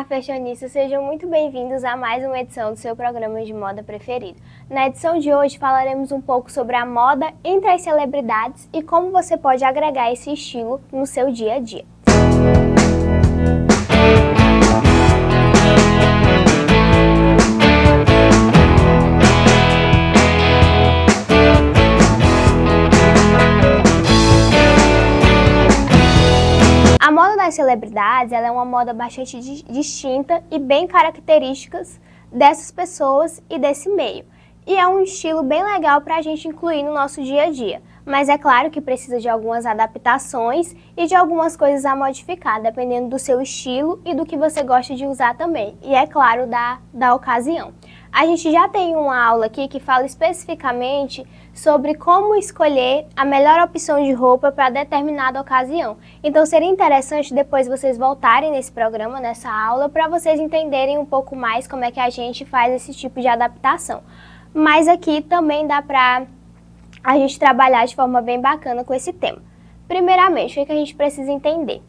fashionistas, sejam muito bem-vindos a mais uma edição do seu programa de moda preferido. Na edição de hoje falaremos um pouco sobre a moda entre as celebridades e como você pode agregar esse estilo no seu dia a dia. A moda das celebridades ela é uma moda bastante distinta e bem características dessas pessoas e desse meio. E é um estilo bem legal para a gente incluir no nosso dia a dia. Mas é claro que precisa de algumas adaptações e de algumas coisas a modificar, dependendo do seu estilo e do que você gosta de usar também. E é claro, da ocasião. A gente já tem uma aula aqui que fala especificamente sobre como escolher a melhor opção de roupa para determinada ocasião. Então seria interessante depois vocês voltarem nesse programa, nessa aula, para vocês entenderem um pouco mais como é que a gente faz esse tipo de adaptação. Mas aqui também dá para a gente trabalhar de forma bem bacana com esse tema. Primeiramente, o que a gente precisa entender?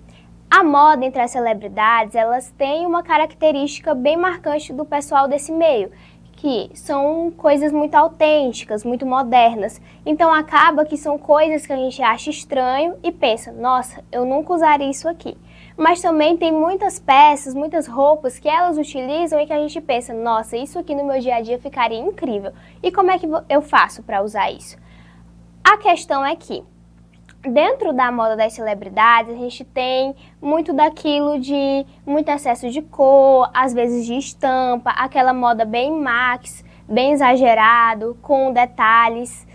A moda entre as celebridades, elas têm uma característica bem marcante do pessoal desse meio, que são coisas muito autênticas, muito modernas. Então acaba que são coisas que a gente acha estranho e pensa, nossa, eu nunca usaria isso aqui. Mas também tem muitas peças, muitas roupas que elas utilizam e que a gente pensa, nossa, isso aqui no meu dia a dia ficaria incrível. E como é que eu faço para usar isso? A questão é que dentro da moda das celebridades, a gente tem muito daquilo de muito excesso de cor, às vezes de estampa, aquela moda bem max, bem exagerado, com detalhes.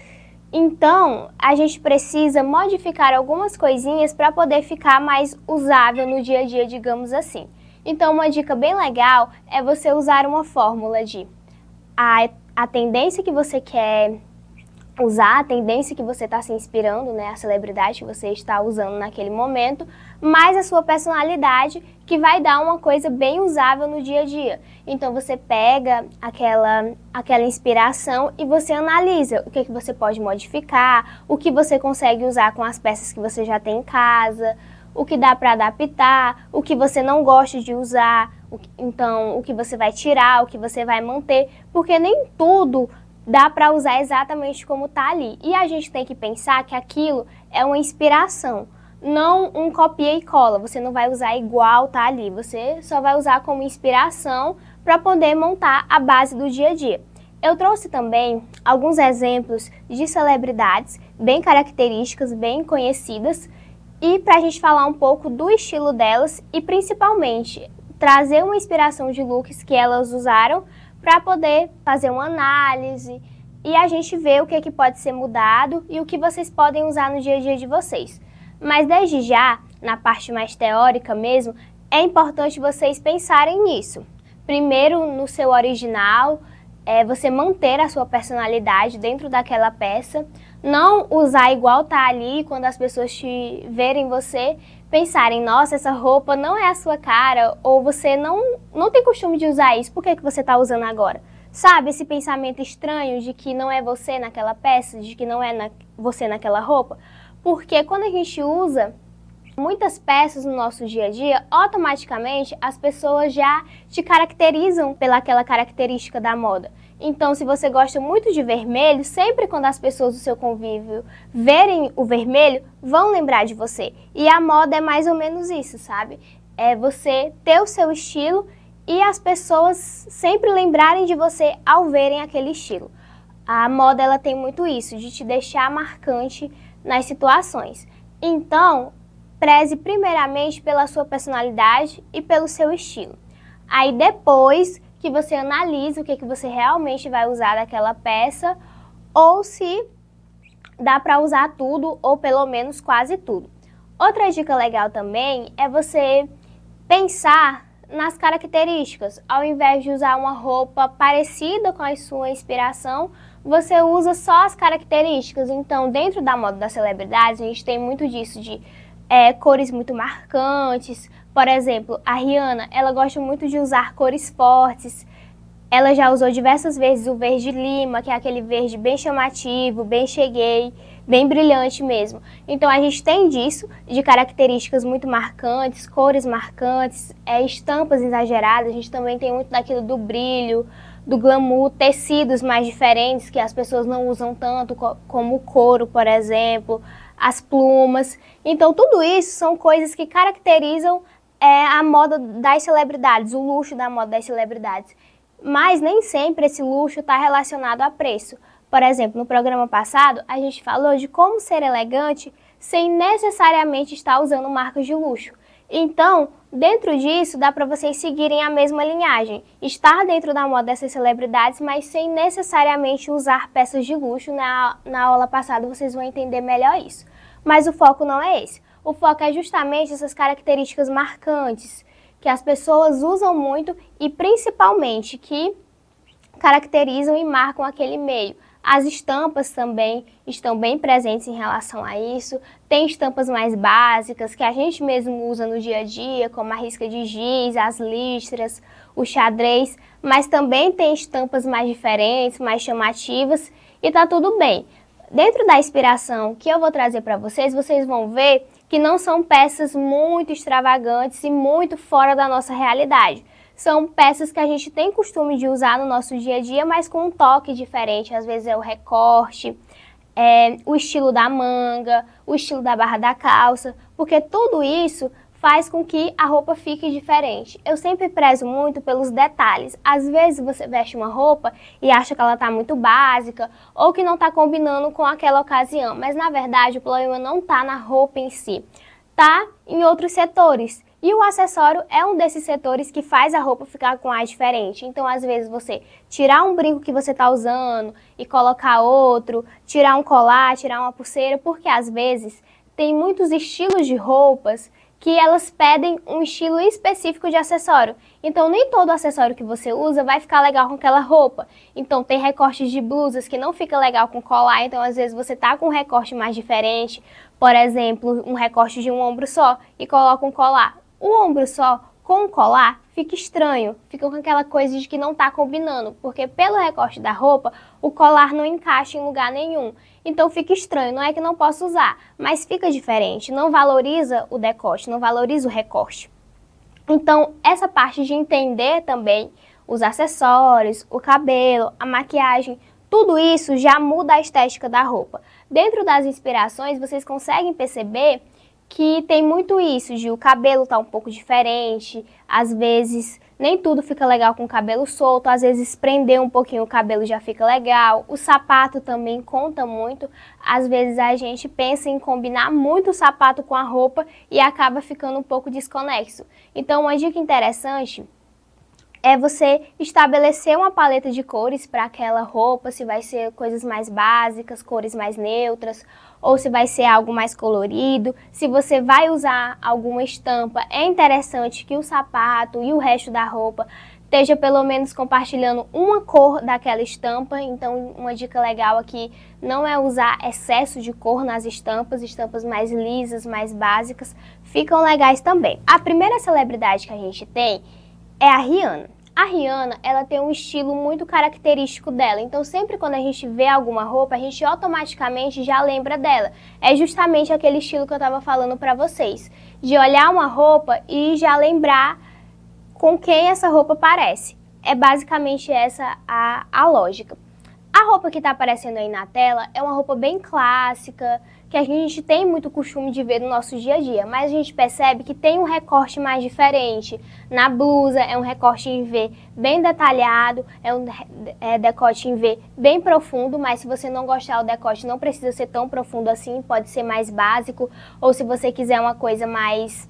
Então, a gente precisa modificar algumas coisinhas para poder ficar mais usável no dia a dia, digamos assim. Então, uma dica bem legal é você usar uma fórmula de a tendência que você quer usar, a tendência que você está se inspirando, né, a celebridade que você está usando naquele momento, mais a sua personalidade, que vai dar uma coisa bem usável no dia a dia. Então você pega aquela inspiração e você analisa o que você pode modificar, o que você consegue usar com as peças que você já tem em casa, o que dá para adaptar, o que você não gosta de usar, então o que você vai tirar, o que você vai manter, porque nem tudo dá para usar exatamente como está ali. E a gente tem que pensar que aquilo é uma inspiração, não um copia e cola. Você não vai usar igual tá ali, você só vai usar como inspiração para poder montar a base do dia a dia. Eu trouxe também alguns exemplos de celebridades bem características, bem conhecidas, e para a gente falar um pouco do estilo delas e principalmente trazer uma inspiração de looks que elas usaram para poder fazer uma análise e a gente ver o que pode ser mudado e o que vocês podem usar no dia a dia de vocês. Mas desde já, na parte mais teórica mesmo, é importante vocês pensarem nisso. Primeiro, no seu original, você manter a sua personalidade dentro daquela peça, não usar igual tá ali quando as pessoas te verem você, pensarem, nossa, essa roupa não é a sua cara, ou você não tem costume de usar isso, por que você está usando agora? Sabe, esse pensamento estranho de que não é você naquela peça, de que não é você naquela roupa? Porque quando a gente usa muitas peças no nosso dia a dia, automaticamente as pessoas já te caracterizam pelaquela característica da moda. Então, se você gosta muito de vermelho, sempre quando as pessoas do seu convívio verem o vermelho, vão lembrar de você. E a moda é mais ou menos isso, sabe? É você ter o seu estilo e as pessoas sempre lembrarem de você ao verem aquele estilo. A moda ela tem muito isso, de te deixar marcante nas situações. Então, preze primeiramente pela sua personalidade e pelo seu estilo. Aí depois que você analisa o que você realmente vai usar daquela peça ou se dá para usar tudo ou pelo menos quase tudo. Outra dica legal também é você pensar nas características. Ao invés de usar uma roupa parecida com a sua inspiração, você usa só as características. Então, dentro da moda das celebridades, a gente tem muito disso de cores muito marcantes. Por exemplo, a Rihanna, ela gosta muito de usar cores fortes. Ela já usou diversas vezes o verde lima, que é aquele verde bem chamativo, bem cheguei, bem brilhante mesmo. Então a gente tem disso, de características muito marcantes, cores marcantes, estampas exageradas. A gente também tem muito daquilo do brilho, do glamour, tecidos mais diferentes que as pessoas não usam tanto, como o couro, por exemplo, as plumas. Então tudo isso são coisas que caracterizam a moda das celebridades, o luxo da moda das celebridades. Mas nem sempre esse luxo está relacionado a preço. Por exemplo, no programa passado, a gente falou de como ser elegante sem necessariamente estar usando marcas de luxo. Então, dentro disso, dá para vocês seguirem a mesma linhagem. Estar dentro da moda dessas celebridades, mas sem necessariamente usar peças de luxo. Na aula passada vocês vão entender melhor isso. Mas o foco não é esse. O foco é justamente essas características marcantes, que as pessoas usam muito e principalmente que caracterizam e marcam aquele meio. As estampas também estão bem presentes em relação a isso. Tem estampas mais básicas que a gente mesmo usa no dia a dia, como a risca de giz, as listras, o xadrez, mas também tem estampas mais diferentes, mais chamativas e tá tudo bem. Dentro da inspiração que eu vou trazer para vocês, vocês vão ver que não são peças muito extravagantes e muito fora da nossa realidade. São peças que a gente tem costume de usar no nosso dia a dia, mas com um toque diferente. Às vezes é o recorte, o estilo da manga, o estilo da barra da calça, porque tudo isso faz com que a roupa fique diferente. Eu sempre prezo muito pelos detalhes. Às vezes você veste uma roupa e acha que ela está muito básica ou que não está combinando com aquela ocasião, mas na verdade o problema não está na roupa em si, está em outros setores. E o acessório é um desses setores que faz a roupa ficar com ar diferente. Então, às vezes, você tirar um brinco que você está usando e colocar outro, tirar um colar, tirar uma pulseira, porque às vezes tem muitos estilos de roupas que elas pedem um estilo específico de acessório. Então, nem todo acessório que você usa vai ficar legal com aquela roupa. Então, tem recortes de blusas que não fica legal com colar, então às vezes você tá com um recorte mais diferente, por exemplo, um recorte de um ombro só e coloca um colar. O ombro só com o colar fica estranho, fica com aquela coisa de que não tá combinando, porque pelo recorte da roupa, o colar não encaixa em lugar nenhum. Então fica estranho, não é que não posso usar, mas fica diferente, não valoriza o decote, não valoriza o recorte. Então essa parte de entender também os acessórios, o cabelo, a maquiagem, tudo isso já muda a estética da roupa. Dentro das inspirações, vocês conseguem perceber que tem muito isso, de o cabelo tá um pouco diferente, às vezes nem tudo fica legal com o cabelo solto, às vezes prender um pouquinho o cabelo já fica legal, o sapato também conta muito, às vezes a gente pensa em combinar muito o sapato com a roupa e acaba ficando um pouco desconexo. Então uma dica interessante é você estabelecer uma paleta de cores para aquela roupa, se vai ser coisas mais básicas, cores mais neutras, ou se vai ser algo mais colorido. Se você vai usar alguma estampa, é interessante que o sapato e o resto da roupa esteja pelo menos compartilhando uma cor daquela estampa. Então uma dica legal aqui não é usar excesso de cor nas estampas, estampas mais lisas, mais básicas, ficam legais também. A primeira celebridade que a gente tem é a Rihanna. A Rihanna, ela tem um estilo muito característico dela, então sempre quando a gente vê alguma roupa, a gente automaticamente já lembra dela. É justamente aquele estilo que eu estava falando para vocês, de olhar uma roupa e já lembrar com quem essa roupa parece. É basicamente essa a lógica. A roupa que está aparecendo aí na tela é uma roupa bem clássica, que a gente tem muito costume de ver no nosso dia a dia, mas a gente percebe que tem um recorte mais diferente. Na blusa é um recorte em V bem detalhado, é um decote em V bem profundo, mas se você não gostar do decote não precisa ser tão profundo assim, pode ser mais básico, ou se você quiser uma coisa mais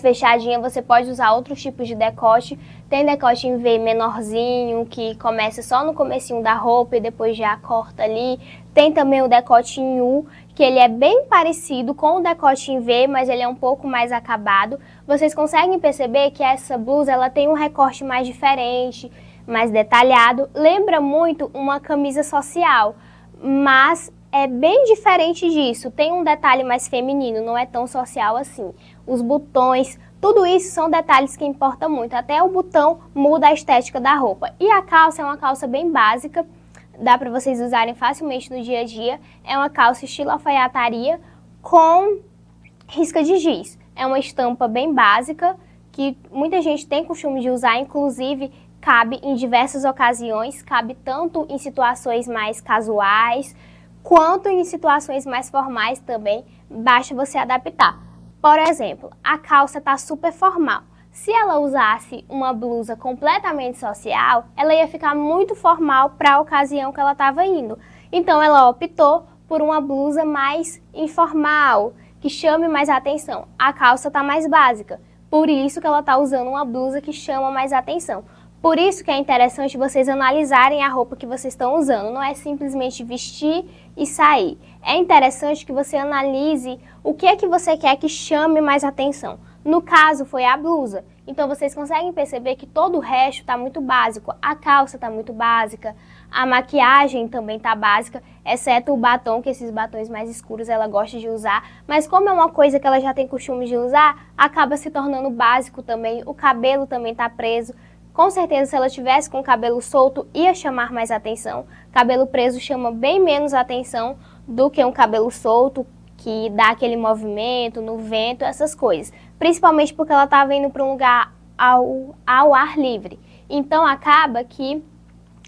fechadinha, você pode usar outros tipos de decote. Tem decote em V menorzinho, que começa só no comecinho da roupa e depois já corta ali. Tem também o decote em U, que ele é bem parecido com o decote em V, mas ele é um pouco mais acabado. Vocês conseguem perceber que essa blusa ela tem um recorte mais diferente, mais detalhado. Lembra muito uma camisa social, mas é bem diferente disso, tem um detalhe mais feminino, não é tão social assim. Os botões, Tudo isso são detalhes que importam muito, até o botão muda a estética da roupa. E a calça é uma calça bem básica, dá para vocês usarem facilmente no dia a dia. É uma calça estilo alfaiataria com risca de giz. É uma estampa bem básica que muita gente tem costume de usar, inclusive cabe em diversas ocasiões, cabe tanto em situações mais casuais quanto em situações mais formais também, basta você adaptar. Por exemplo, a calça está super formal. Se ela usasse uma blusa completamente social, ela ia ficar muito formal para a ocasião que ela estava indo. Então ela optou por uma blusa mais informal, que chame mais atenção. A calça está mais básica, por isso que ela está usando uma blusa que chama mais atenção. Por isso que é interessante vocês analisarem a roupa que vocês estão usando, não é simplesmente vestir e sair. É interessante que você analise o que é que você quer que chame mais atenção. No caso, foi a blusa. Então, vocês conseguem perceber que todo o resto está muito básico. A calça está muito básica, a maquiagem também está básica, exceto o batom, que esses batons mais escuros ela gosta de usar. Mas como é uma coisa que ela já tem costume de usar, acaba se tornando básico também. O cabelo também está preso. Com certeza, se ela tivesse com o cabelo solto, ia chamar mais atenção. Cabelo preso chama bem menos atenção do que um cabelo solto, que dá aquele movimento no vento, essas coisas. Principalmente porque ela estava indo para um lugar ao ar livre. Então, acaba que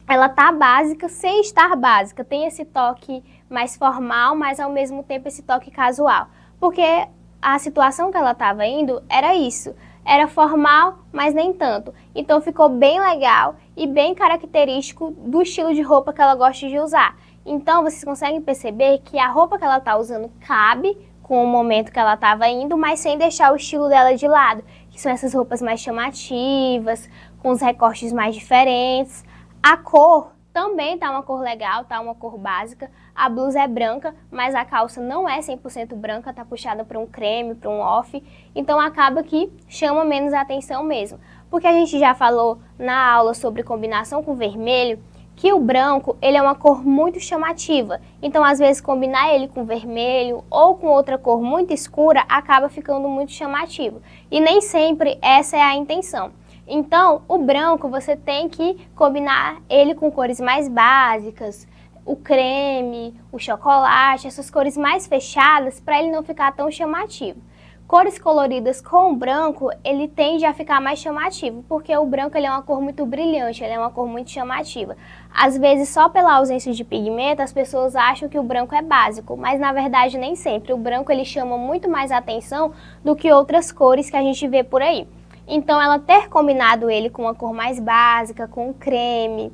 ela tá básica sem estar básica. Tem esse toque mais formal, mas ao mesmo tempo esse toque casual. Porque a situação que ela estava indo era isso. Era formal, mas nem tanto. Então ficou bem legal e bem característico do estilo de roupa que ela gosta de usar. Então vocês conseguem perceber que a roupa que ela está usando cabe com o momento que ela estava indo, mas sem deixar o estilo dela de lado. Que são essas roupas mais chamativas, com os recortes mais diferentes. A cor também tá uma cor legal, tá uma cor básica. A blusa é branca, mas a calça não é 100% branca, tá puxada para um creme, para um off. Então acaba que chama menos atenção mesmo. Porque a gente já falou na aula sobre combinação com vermelho, que o branco ele é uma cor muito chamativa. Então às vezes combinar ele com vermelho ou com outra cor muito escura acaba ficando muito chamativo. E nem sempre essa é a intenção. Então, o branco você tem que combinar ele com cores mais básicas, o creme, o chocolate, essas cores mais fechadas para ele não ficar tão chamativo. Cores coloridas com o branco, ele tende a ficar mais chamativo, porque o branco ele é uma cor muito brilhante, ele é uma cor muito chamativa. Às vezes, só pela ausência de pigmento, as pessoas acham que o branco é básico, mas na verdade nem sempre. O branco ele chama muito mais atenção do que outras cores que a gente vê por aí. Então, ela ter combinado ele com uma cor mais básica, com creme,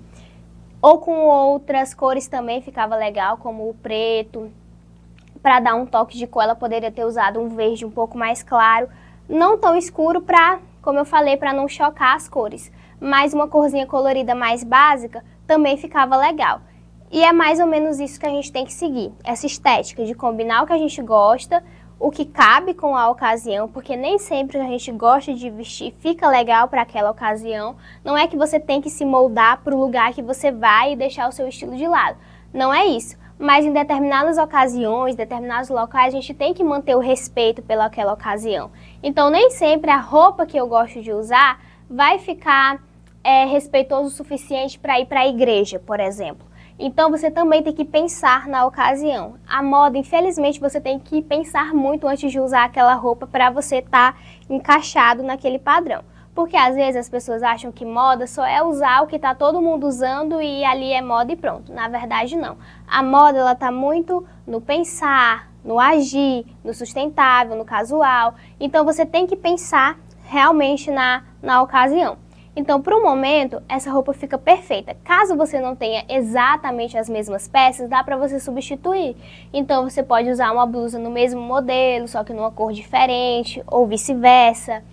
ou com outras cores também ficava legal, como o preto. Para dar um toque de cor, ela poderia ter usado um verde um pouco mais claro, não tão escuro para, como eu falei, para não chocar as cores. Mas uma corzinha colorida mais básica também ficava legal. E é mais ou menos isso que a gente tem que seguir, essa estética de combinar o que a gente gosta, o que cabe com a ocasião, porque nem sempre a gente gosta de vestir fica legal para aquela ocasião. Não é que você tem que se moldar para o lugar que você vai e deixar o seu estilo de lado. Não é isso. Mas em determinadas ocasiões, determinados locais, a gente tem que manter o respeito pelaquela ocasião. Então nem sempre a roupa que eu gosto de usar vai ficar respeitoso o suficiente para ir para a igreja, por exemplo. Então você também tem que pensar na ocasião. A moda, infelizmente, você tem que pensar muito antes de usar aquela roupa para você estar encaixado naquele padrão. Porque às vezes as pessoas acham que moda só é usar o que está todo mundo usando e ali é moda e pronto. Na verdade, não. A moda ela está muito no pensar, no agir, no sustentável, no casual. Então você tem que pensar realmente na ocasião. Então, para o momento, essa roupa fica perfeita. Caso você não tenha exatamente as mesmas peças, dá para você substituir. Então, você pode usar uma blusa no mesmo modelo, só que numa cor diferente, ou vice-versa.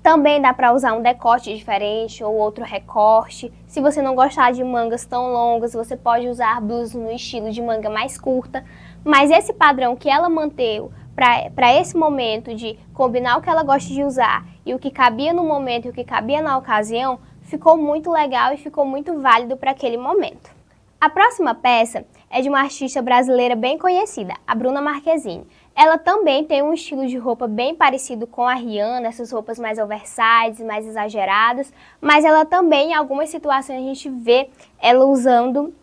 Também dá para usar um decote diferente ou outro recorte. Se você não gostar de mangas tão longas, você pode usar blusas no estilo de manga mais curta. Mas esse padrão que ela manteve para esse momento de combinar o que ela gosta de usar e o que cabia no momento e o que cabia na ocasião, ficou muito legal e ficou muito válido para aquele momento. A próxima peça é de uma artista brasileira bem conhecida, a Bruna Marquezine. Ela também tem um estilo de roupa bem parecido com a Rihanna, essas roupas mais oversize, mais exageradas, mas ela também, em algumas situações, a gente vê ela usando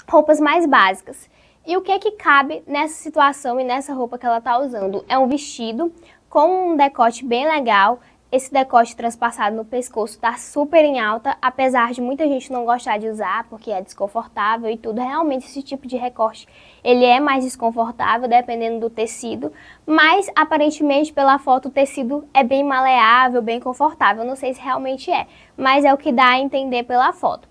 roupas mais básicas. E o que é que cabe nessa situação e nessa roupa que ela está usando? É um vestido com um decote bem legal. Esse decote transpassado no pescoço está super em alta, apesar de muita gente não gostar de usar porque é desconfortável e tudo. Realmente esse tipo de recorte ele é mais desconfortável dependendo do tecido, mas aparentemente pela foto o tecido é bem maleável, bem confortável. Não sei se realmente é, mas é o que dá a entender pela foto.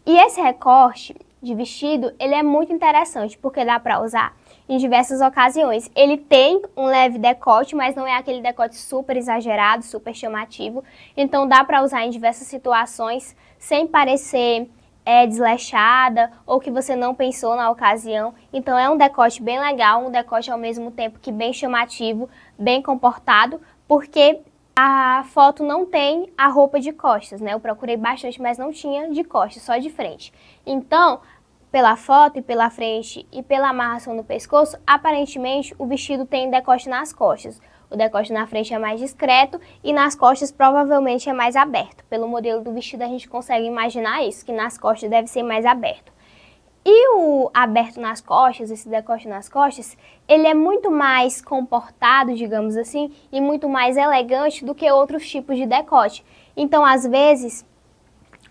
E esse recorte de vestido, ele é muito interessante porque dá para usar em diversas ocasiões. Ele tem um leve decote, mas não é aquele decote super exagerado, super chamativo. Então dá para usar em diversas situações sem parecer desleixada ou que você não pensou na ocasião. Então é um decote bem legal, um decote ao mesmo tempo que bem chamativo, bem comportado, porque a foto não tem a roupa de costas, né? Eu procurei bastante, mas não tinha de costas, só de frente. Então, pela foto e pela frente e pela amarração no pescoço, aparentemente o vestido tem decote nas costas. O decote na frente é mais discreto e nas costas provavelmente é mais aberto. Pelo modelo do vestido a gente consegue imaginar isso, que nas costas deve ser mais aberto. E o aberto nas costas, esse decote nas costas, ele é muito mais comportado, digamos assim, e muito mais elegante do que outros tipos de decote. Então, às vezes,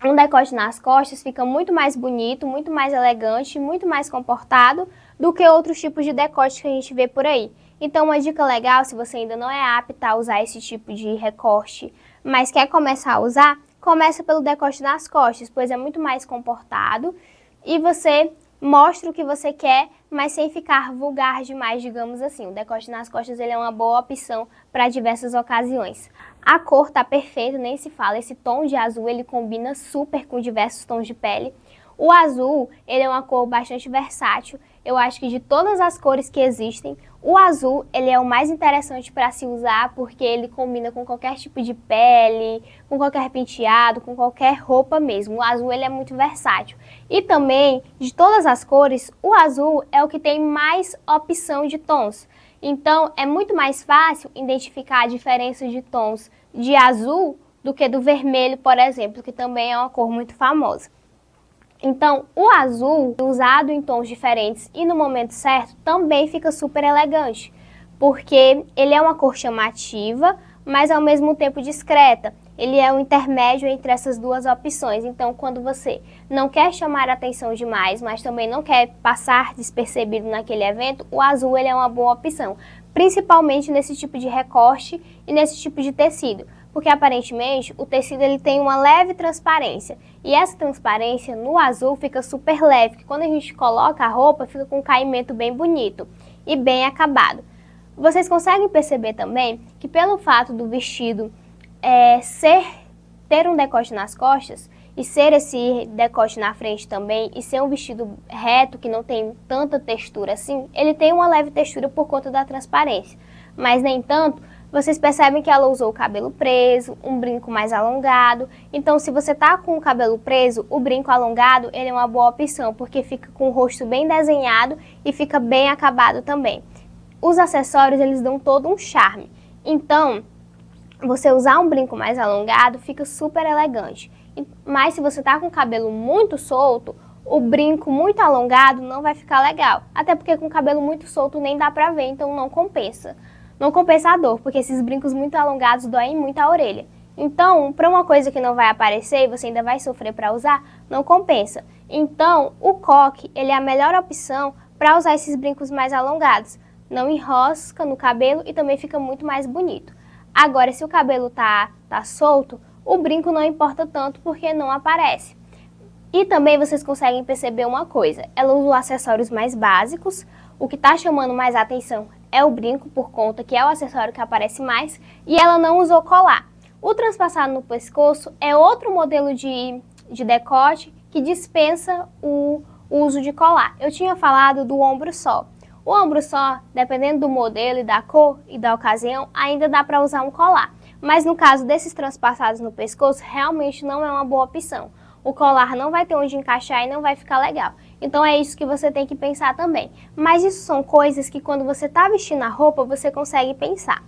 um decote nas costas fica muito mais bonito, muito mais elegante, muito mais comportado do que outros tipos de decote que a gente vê por aí. Então, uma dica legal, se você ainda não é apta a usar esse tipo de recorte, mas quer começar a usar, começa pelo decote nas costas, pois é muito mais comportado e você mostra o que você quer, mas sem ficar vulgar demais, digamos assim. O decote nas costas ele é uma boa opção para diversas ocasiões. A cor tá perfeita, nem se fala. Esse tom de azul ele combina super com diversos tons de pele. O azul ele é uma cor bastante versátil. Eu acho que de todas as cores que existem, o azul ele é o mais interessante para se usar porque ele combina com qualquer tipo de pele, com qualquer penteado, com qualquer roupa mesmo. O azul ele é muito versátil. E também, de todas as cores, o azul é o que tem mais opção de tons. Então, é muito mais fácil identificar a diferença de tons de azul do que do vermelho, por exemplo, que também é uma cor muito famosa. Então, o azul, usado em tons diferentes e no momento certo, também fica super elegante, porque ele é uma cor chamativa, mas ao mesmo tempo discreta. Ele é um intermédio entre essas duas opções. Então, quando você não quer chamar a atenção demais, mas também não quer passar despercebido naquele evento, o azul ele é uma boa opção, principalmente nesse tipo de recorte e nesse tipo de tecido. Porque aparentemente o tecido ele tem uma leve transparência e essa transparência no azul fica super leve, que quando a gente coloca a roupa fica com um caimento bem bonito e bem acabado. Vocês conseguem perceber também que pelo fato do vestido ter um decote nas costas e ser esse decote na frente também e ser um vestido reto que não tem tanta textura assim, ele tem uma leve textura por conta da transparência, mas nem tanto. Vocês percebem que ela usou o cabelo preso, um brinco mais alongado. Então, se você tá com o cabelo preso, o brinco alongado ele é uma boa opção, porque fica com o rosto bem desenhado e fica bem acabado também. Os acessórios, eles dão todo um charme. Então, você usar um brinco mais alongado fica super elegante. Mas se você tá com o cabelo muito solto, o brinco muito alongado não vai ficar legal. Até porque com o cabelo muito solto nem dá pra ver, então não compensa. Não compensa a dor, porque esses brincos muito alongados doem muito a orelha. Então, para uma coisa que não vai aparecer e você ainda vai sofrer para usar, não compensa. Então, o coque ele é a melhor opção para usar esses brincos mais alongados. Não enrosca no cabelo e também fica muito mais bonito. Agora, se o cabelo tá solto, o brinco não importa tanto porque não aparece. E também vocês conseguem perceber uma coisa, ela usa acessórios mais básicos, o que está chamando mais a atenção é o brinco, por conta que é o acessório que aparece mais, e ela não usou colar. O transpassado no pescoço é outro modelo de decote que dispensa o uso de colar. Eu tinha falado do ombro só. O ombro só, dependendo do modelo e da cor e da ocasião, ainda dá para usar um colar. Mas no caso desses transpassados no pescoço, realmente não é uma boa opção. o colar não vai ter onde encaixar e não vai ficar legal. Então é isso que você tem que pensar também. Mas isso são coisas que quando você tá vestindo a roupa, você consegue pensar.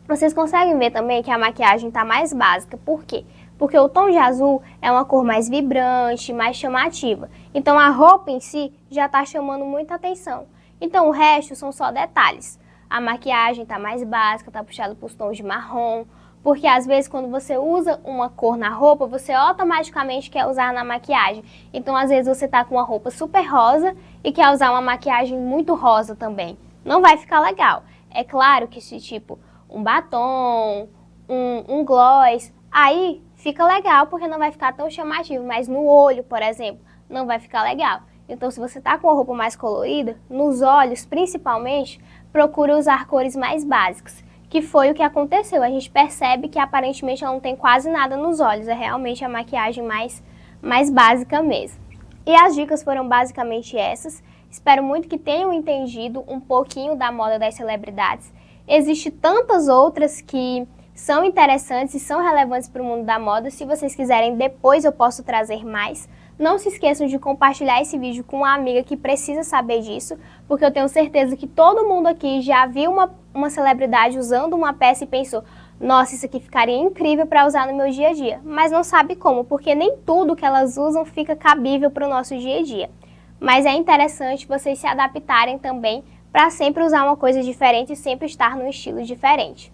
Vocês conseguem ver também que a maquiagem tá mais básica. Por quê? Porque o tom de azul é uma cor mais vibrante, mais chamativa. Então a roupa em si já tá chamando muita atenção. Então o resto são só detalhes. A maquiagem tá mais básica, tá puxada para os tons de marrom. Porque às vezes quando você usa uma cor na roupa, você automaticamente quer usar na maquiagem. Então às vezes você tá com uma roupa super rosa e quer usar uma maquiagem muito rosa também. Não vai ficar legal. É claro que se tipo um batom, um gloss, aí fica legal porque não vai ficar tão chamativo, mas no olho, por exemplo, não vai ficar legal. Então se você tá com uma roupa mais colorida, nos olhos principalmente, procure usar cores mais básicas, que foi o que aconteceu. A gente percebe que aparentemente ela não tem quase nada nos olhos, é realmente a maquiagem mais básica mesmo. E as dicas foram basicamente essas. Espero muito que tenham entendido um pouquinho da moda das celebridades. Existem tantas outras que são interessantes e são relevantes para o mundo da moda. Se vocês quiserem, depois eu posso trazer mais. Não se esqueçam de compartilhar esse vídeo com uma amiga que precisa saber disso, porque eu tenho certeza que todo mundo aqui já viu uma celebridade usando uma peça e pensou: nossa, isso aqui ficaria incrível para usar no meu dia a dia. Mas não sabe como, porque nem tudo que elas usam fica cabível para o nosso dia a dia. Mas é interessante vocês se adaptarem também para sempre usar uma coisa diferente e sempre estar num estilo diferente.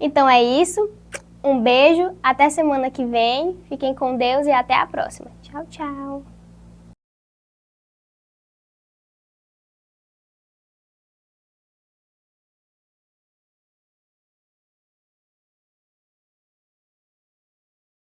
Então é isso, um beijo, até semana que vem, fiquem com Deus e até a próxima. Tchau, tchau!